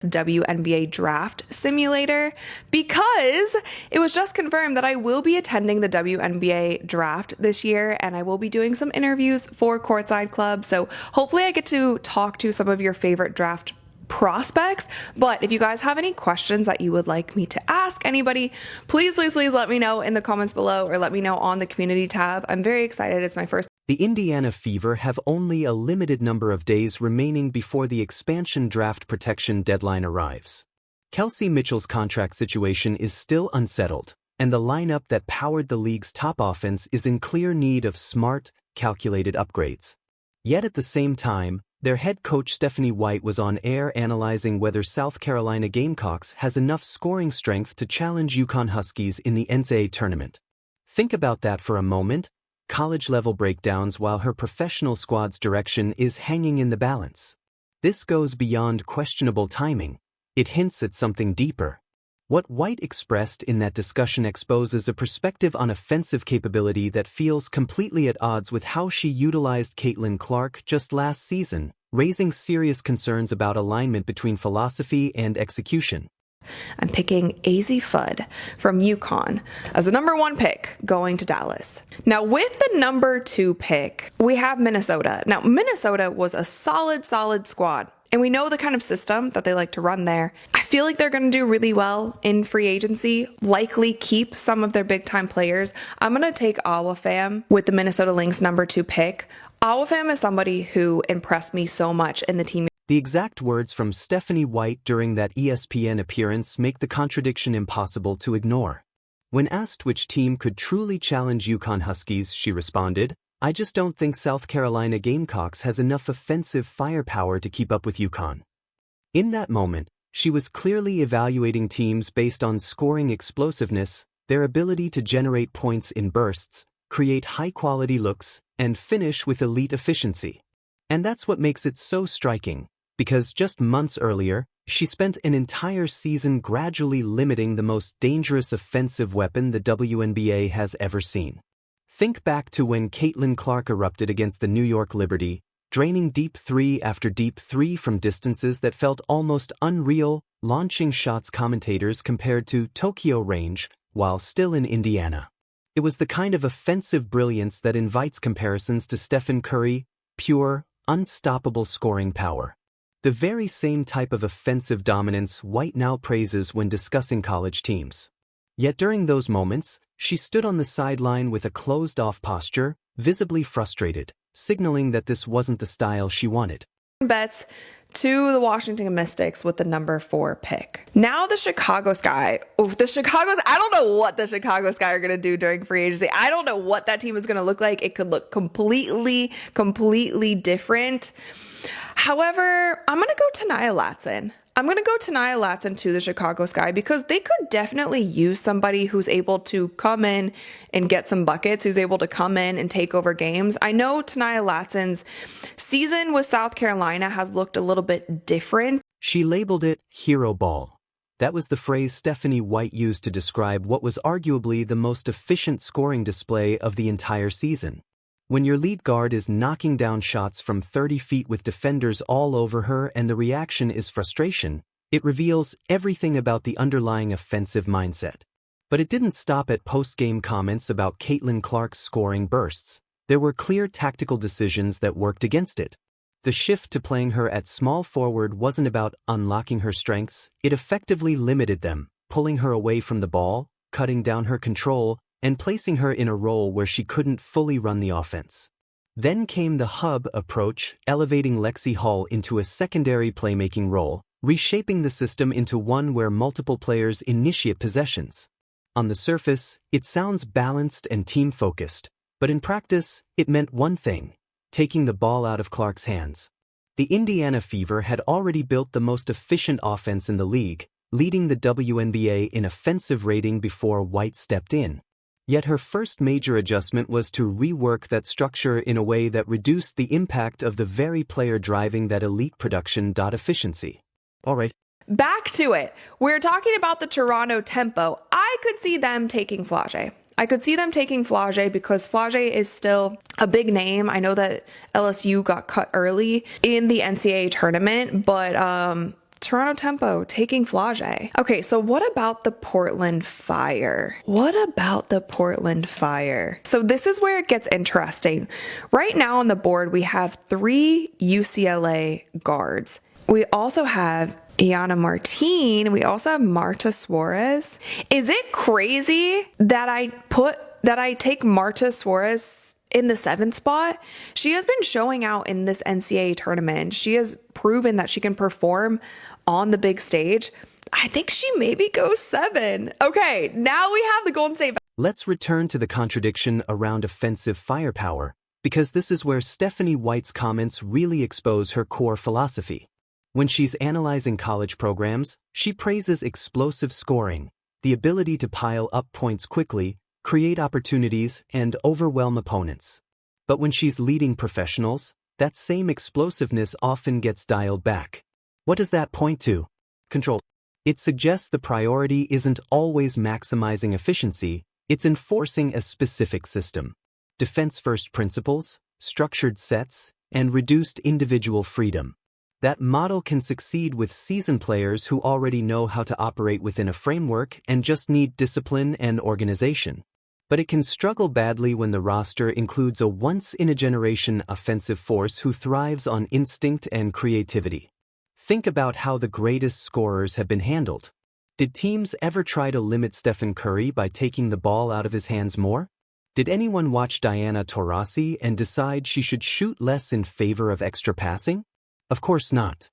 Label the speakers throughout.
Speaker 1: WNBA Draft Simulator because it was just confirmed that I will be attending the WNBA Draft this year, and I will be doing some interviews for Courtside Club. So hopefully I get to talk to some of your favorite draft prospects. But if you guys have any questions that you would like me to ask anybody, please let me know in the comments below or let me know on the community tab. I'm very excited. It's my first.
Speaker 2: The Indiana Fever have only a limited number of days remaining before the expansion draft protection deadline arrives. Kelsey Mitchell's contract situation is still unsettled, and the lineup that powered the league's top offense is in clear need of smart, calculated upgrades. Yet at the same time, their head coach Stephanie White was on air analyzing whether South Carolina Gamecocks has enough scoring strength to challenge UConn Huskies in the NCAA tournament. Think about that for a moment. College-level breakdowns while her professional squad's direction is hanging in the balance. This goes beyond questionable timing. It hints at something deeper. What White expressed in that discussion exposes a perspective on offensive capability that feels completely at odds with how she utilized Caitlin Clark just last season, raising serious concerns about alignment between philosophy and execution.
Speaker 1: I'm picking AZ Fudd from UConn as the number 1 pick going to Dallas. Now with the number 2 pick, we have Minnesota. Now Minnesota was a solid squad, and we know the kind of system that they like to run there. I feel like they're going to do really well in free agency, likely keep some of their big time players. I'm going to take Awafam with the Minnesota Lynx number 2 pick. Awafam is somebody who impressed me so much in the team.
Speaker 2: The exact words from Stephanie White during that ESPN appearance make the contradiction impossible to ignore. When asked which team could truly challenge UConn Huskies, she responded, "I just don't think South Carolina Gamecocks has enough offensive firepower to keep up with UConn." In that moment, she was clearly evaluating teams based on scoring explosiveness, their ability to generate points in bursts, create high-quality looks, and finish with elite efficiency. And that's what makes it so striking. Because just months earlier, she spent an entire season gradually limiting the most dangerous offensive weapon the WNBA has ever seen. Think back to when Caitlin Clark erupted against the New York Liberty, draining deep 3 after deep 3 from distances that felt almost unreal, launching shots commentators compared to Tokyo range while still in Indiana. It was the kind of offensive brilliance that invites comparisons to Stephen Curry, pure, unstoppable scoring power. The very same type of offensive dominance White now praises when discussing college teams. Yet during those moments, she stood on the sideline with a closed-off posture, visibly frustrated, signaling that this wasn't the style she wanted.
Speaker 1: Bets to the Washington Mystics with the number 4 pick. Now the Chicago Sky. I don't know what the Chicago Sky are going to do during free agency. I don't know what that team is going to look like. It could look completely different. However, I'm going to go Tania Latson. I'm going to go Tania Latson to the Chicago Sky because they could definitely use somebody who's able to come in and get some buckets, who's able to come in and take over games. I know Tania Latson's season with South Carolina has looked a little bit different.
Speaker 2: She labeled it hero ball. That was the phrase Stephanie White used to describe what was arguably the most efficient scoring display of the entire season. When your lead guard is knocking down shots from 30 feet with defenders all over her and the reaction is frustration, it reveals everything about the underlying offensive mindset. But it didn't stop at post-game comments about Caitlin Clark's scoring bursts. There were clear tactical decisions that worked against it. The shift to playing her at small forward wasn't about unlocking her strengths, it effectively limited them, pulling her away from the ball, cutting down her control, and placing her in a role where she couldn't fully run the offense. Then came the hub approach, elevating Lexi Hall into a secondary playmaking role, reshaping the system into one where multiple players initiate possessions. On the surface, it sounds balanced and team-focused, but in practice, it meant one thing: taking the ball out of Clark's hands. The Indiana Fever had already built the most efficient offense in the league, leading the WNBA in offensive rating before White stepped in. Yet her first major adjustment was to rework that structure in a way that reduced the impact of the very player driving that elite production. Efficiency. All right.
Speaker 1: Back to it. We're talking about the Toronto Tempo. I could see them taking Flage. Because Flage is still a big name. I know that LSU got cut early in the NCAA tournament, but Toronto Tempo taking Flage. Okay, so what about the Portland Fire? What about the Portland Fire? So this is where it gets interesting. Right now on the board, we have 3 UCLA guards. We also have Iana Martine. We also have Marta Suarez. Is it crazy that I take Marta Suarez in the 7th spot? She has been showing out in this NCAA tournament. She has proven that she can perform on the big stage. I think she maybe goes 7. Okay, now we have the Golden State.
Speaker 2: Let's return to the contradiction around offensive firepower, because this is where Stephanie White's comments really expose her core philosophy. When she's analyzing college programs, she praises explosive scoring, the ability to pile up points quickly, create opportunities, and overwhelm opponents. But when she's leading professionals, that same explosiveness often gets dialed back. What does that point to? Control. It suggests the priority isn't always maximizing efficiency, it's enforcing a specific system. Defense-first principles, structured sets, and reduced individual freedom. That model can succeed with seasoned players who already know how to operate within a framework and just need discipline and organization. But it can struggle badly when the roster includes a once-in-a-generation offensive force who thrives on instinct and creativity. Think about how the greatest scorers have been handled. Did teams ever try to limit Stephen Curry by taking the ball out of his hands more? Did anyone watch Diana Taurasi and decide she should shoot less in favor of extra passing? Of course not.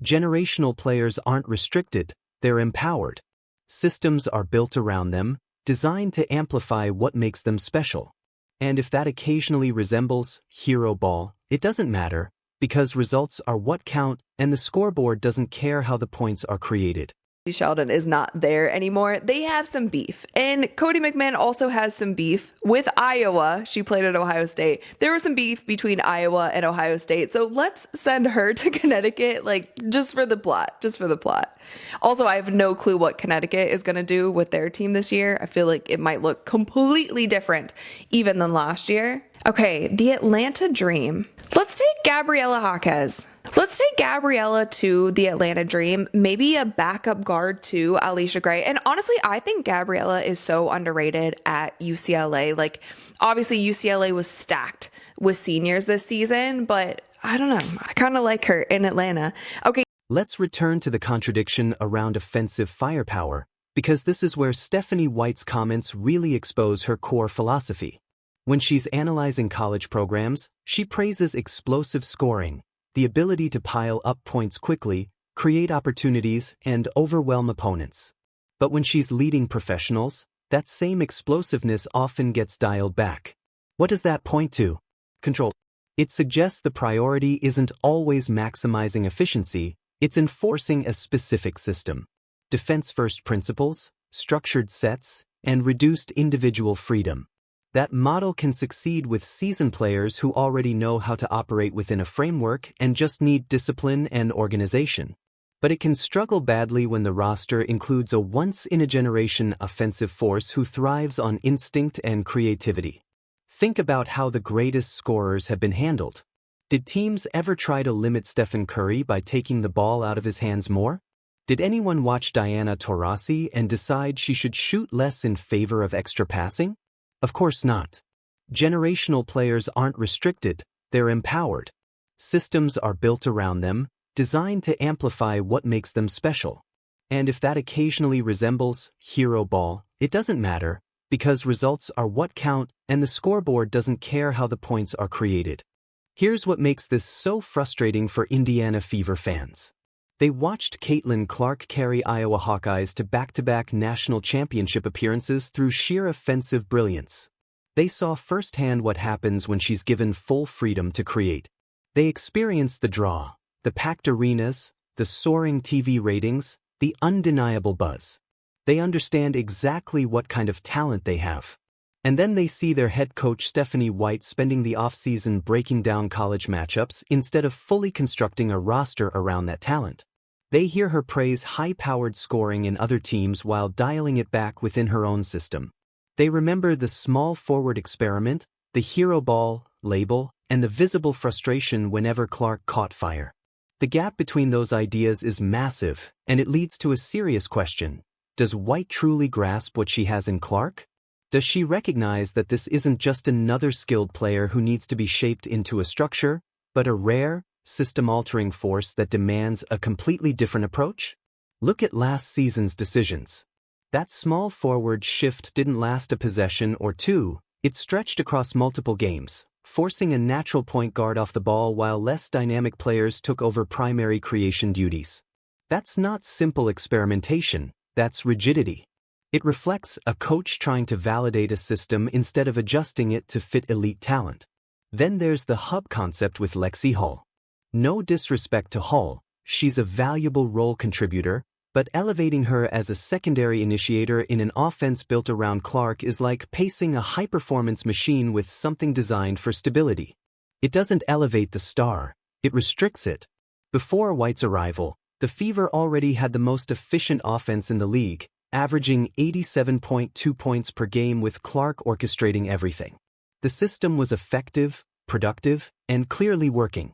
Speaker 2: Generational players aren't restricted, they're empowered. Systems are built around them, designed to amplify what makes them special. And if that occasionally resembles hero ball, it doesn't matter, because results are what count and the scoreboard doesn't care how the points are created.
Speaker 1: Sheldon is not there anymore. They have some beef. And Cody McMahon also has some beef with Iowa. She played at Ohio State. There was some beef between Iowa and Ohio State. So let's send her to Connecticut, just for the plot. Also, I have no clue what Connecticut is going to do with their team this year. I feel like it might look completely different even than last year. Okay, the Atlanta Dream. Let's take Gabriela Jaquez. Let's take Gabriela to the Atlanta Dream, maybe a backup guard to Alicia Gray. And honestly, I think Gabriela is so underrated at UCLA. Obviously UCLA was stacked with seniors this season, but I don't know. I kind of like her in Atlanta. Okay.
Speaker 2: Let's return to the contradiction around offensive firepower, because this is where Stephanie White's comments really expose her core philosophy. When she's analyzing college programs, she praises explosive scoring, the ability to pile up points quickly, create opportunities, and overwhelm opponents. But when she's leading professionals, that same explosiveness often gets dialed back. What does that point to? Control. It suggests the priority isn't always maximizing efficiency, it's enforcing a specific system. Defense-first principles, structured sets, and reduced individual freedom. That model can succeed with seasoned players who already know how to operate within a framework and just need discipline and organization. But it can struggle badly when the roster includes a once-in-a-generation offensive force who thrives on instinct and creativity. Think about how the greatest scorers have been handled. Did teams ever try to limit Stephen Curry by taking the ball out of his hands more? Did anyone watch Diana Taurasi and decide she should shoot less in favor of extra passing? Of course not. Generational players aren't restricted, they're empowered. Systems are built around them, designed to amplify what makes them special. And if that occasionally resembles hero ball, it doesn't matter, because results are what count and the scoreboard doesn't care how the points are created. Here's what makes this so frustrating for Indiana Fever fans. They watched Caitlin Clark carry Iowa Hawkeyes to back-to-back national championship appearances through sheer offensive brilliance. They saw firsthand what happens when she's given full freedom to create. They experienced the draw, the packed arenas, the soaring TV ratings, the undeniable buzz. They understand exactly what kind of talent they have. And then they see their head coach Stephanie White spending the offseason breaking down college matchups instead of fully constructing a roster around that talent. They hear her praise high-powered scoring in other teams while dialing it back within her own system. They remember the small forward experiment, the hero ball label, and the visible frustration whenever Clark caught fire. The gap between those ideas is massive, and it leads to a serious question. Does White truly grasp what she has in Clark? Does she recognize that this isn't just another skilled player who needs to be shaped into a structure, but a rare, system-altering force that demands a completely different approach? Look at last season's decisions. That small forward shift didn't last a possession or two, it stretched across multiple games, forcing a natural point guard off the ball while less dynamic players took over primary creation duties. That's not simple experimentation, that's rigidity. It reflects a coach trying to validate a system instead of adjusting it to fit elite talent. Then there's the hub concept with Lexi Hull. No disrespect to Hull, she's a valuable role contributor, but elevating her as a secondary initiator in an offense built around Clark is like pacing a high-performance machine with something designed for stability. It doesn't elevate the star, it restricts it. Before White's arrival, the Fever already had the most efficient offense in the league, averaging 87.2 points per game with Clark orchestrating everything. The system was effective, productive, and clearly working.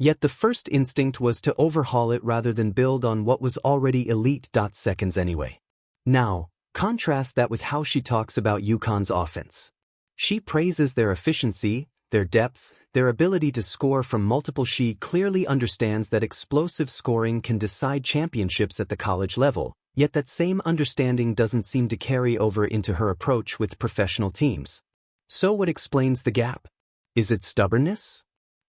Speaker 2: Yet the first instinct was to overhaul it rather than build on what was already elite. Seconds anyway. Now, contrast that with how she talks about UConn's offense. She praises their efficiency, their depth, their ability to score from multiple. She clearly understands that explosive scoring can decide championships at the college level, yet that same understanding doesn't seem to carry over into her approach with professional teams. So what explains the gap? Is it stubbornness?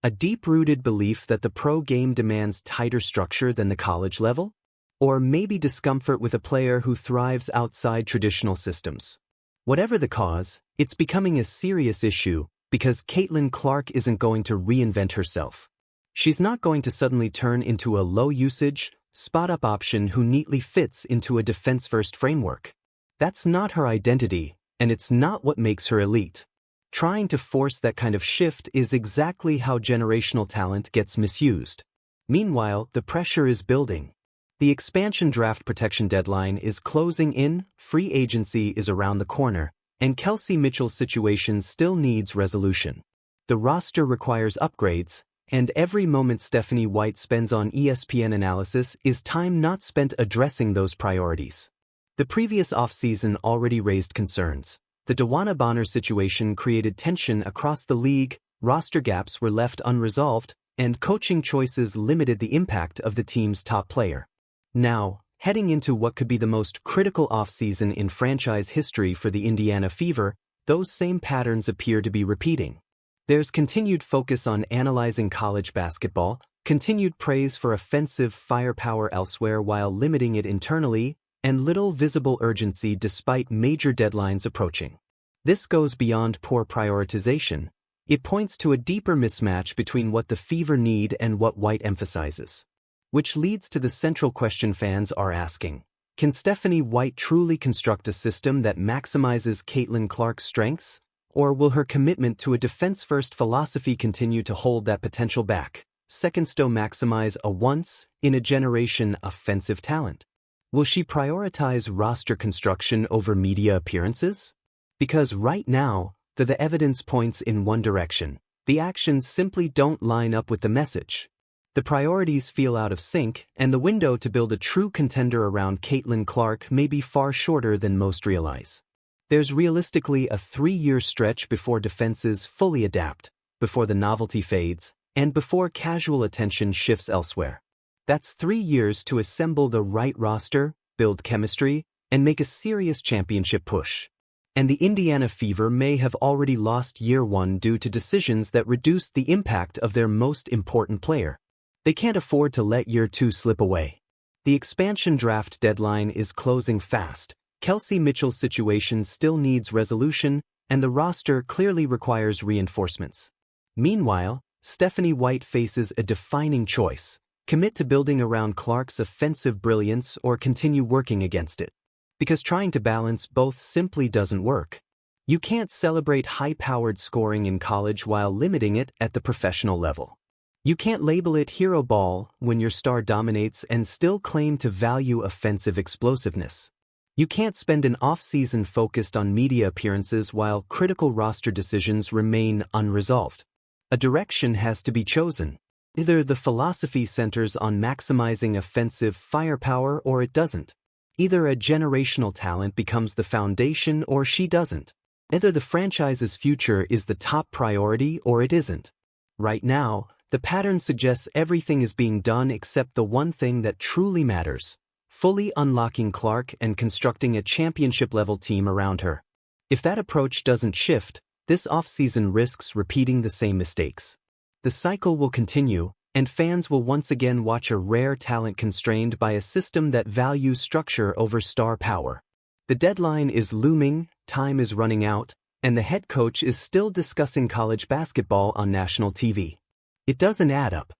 Speaker 2: A deep-rooted belief that the pro game demands tighter structure than the college level? Or maybe discomfort with a player who thrives outside traditional systems? Whatever the cause, it's becoming a serious issue because Caitlin Clark isn't going to reinvent herself. She's not going to suddenly turn into a low-usage, spot-up option who neatly fits into a defense-first framework. That's not her identity, and it's not what makes her elite. Trying to force that kind of shift is exactly how generational talent gets misused. Meanwhile, the pressure is building. The expansion draft protection deadline is closing in, free agency is around the corner, and Kelsey Mitchell's situation still needs resolution. The roster requires upgrades, and every moment Stephanie White spends on ESPN analysis is time not spent addressing those priorities. The previous offseason already raised concerns. The DeWanna Bonner situation created tension across the league, roster gaps were left unresolved, and coaching choices limited the impact of the team's top player. Now, heading into what could be the most critical offseason in franchise history for the Indiana Fever, those same patterns appear to be repeating. There's continued focus on analyzing college basketball, continued praise for offensive firepower elsewhere while limiting it internally, and little visible urgency despite major deadlines approaching. This goes beyond poor prioritization. It points to a deeper mismatch between what the Fever need and what White emphasizes. Which leads to the central question fans are asking. Can Stephanie White truly construct a system that maximizes Caitlin Clark's strengths? Or will her commitment to a defense-first philosophy continue to hold that potential back? Seconds to maximize a once-in-a-generation offensive talent. Will she prioritize roster construction over media appearances? Because right now, the evidence points in one direction. The actions simply don't line up with the message. The priorities feel out of sync, and the window to build a true contender around Caitlin Clark may be far shorter than most realize. There's realistically a 3-year stretch before defenses fully adapt, before the novelty fades, and before casual attention shifts elsewhere. That's 3 years to assemble the right roster, build chemistry, and make a serious championship push. And the Indiana Fever may have already lost year 1 due to decisions that reduced the impact of their most important player. They can't afford to let year 2 slip away. The expansion draft deadline is closing fast, Kelsey Mitchell's situation still needs resolution, and the roster clearly requires reinforcements. Meanwhile, Stephanie White faces a defining choice. Commit to building around Clark's offensive brilliance or continue working against it. Because trying to balance both simply doesn't work. You can't celebrate high-powered scoring in college while limiting it at the professional level. You can't label it hero ball when your star dominates and still claim to value offensive explosiveness. You can't spend an off-season focused on media appearances while critical roster decisions remain unresolved. A direction has to be chosen. Either the philosophy centers on maximizing offensive firepower or it doesn't. Either a generational talent becomes the foundation or she doesn't. Either the franchise's future is the top priority or it isn't. Right now, the pattern suggests everything is being done except the one thing that truly matters: fully unlocking Clark and constructing a championship-level team around her. If that approach doesn't shift, this offseason risks repeating the same mistakes. The cycle will continue, and fans will once again watch a rare talent constrained by a system that values structure over star power. The deadline is looming, time is running out, and the head coach is still discussing college basketball on national TV. It doesn't add up.